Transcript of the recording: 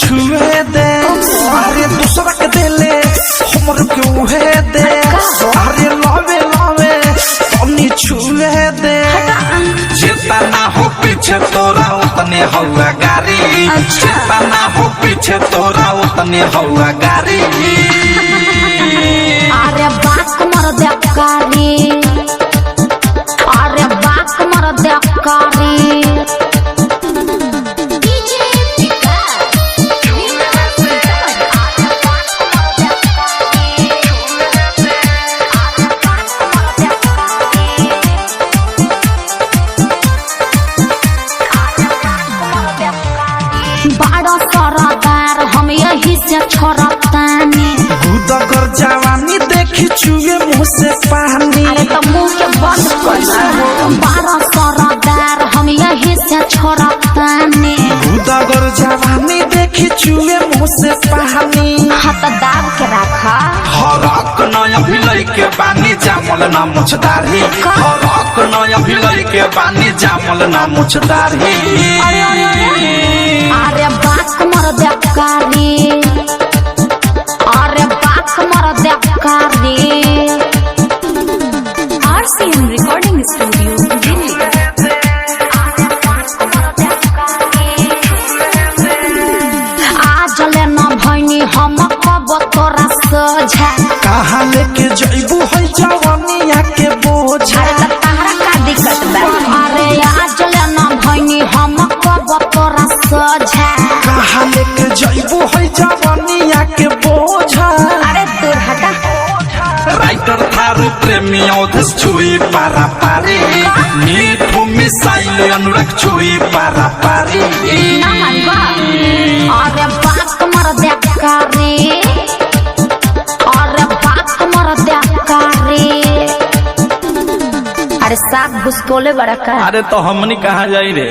छुए दे अरे दूसरा के देले हमर के उहे दे अरे लावे लावे तनी छुए दे जितना हो पीछे तोरा उतने हुआ गाड़ी जितना हो पीछे तोरा उतने हुआ गाड़ी अरे बात मर दे कारी अरे बात मर दे कारी बड़ा सरदार हम यही से छोड़तानी भूदगर जवानी देखी चुए मुँह से पानी अरे तो मुँह के बंद कर बड़ा सरदार हम यही से छोड़तानी भूदगर जवानी देखी चुए मुँह से पानी हाथ दाब के रखा हरक नया भिलई के बानी जामल ना मुछदारी हरक नया भिलई के बानी जामल ना मुछदारी अरे बात मर दे कारी अरे बात मर दे कारी RCM रिकॉर्डिंग स्टूडियो दिल्ली आज ले न भैनी हम कब तोरा सोझा कहाँ लेके जइबू है जवानिया के बोझा अरे तो तहरा का दिक्कत बा अरे आज ले न भैनी हम कब तोरा सोझा कहाँ लेके जइबू है जवानिया के बोझा अरे दूर हटा राइटर थारू प्रेमी औधस छुई पारा पारी मीठू मिसाइल अनुराग छुई पारा पारी ना मानबा अरे बात मर दे कारी अरे बात मर दे कारी अरे साफ घुसकोले बड़ा का अरे तो हमनी कहाँ जाई रे।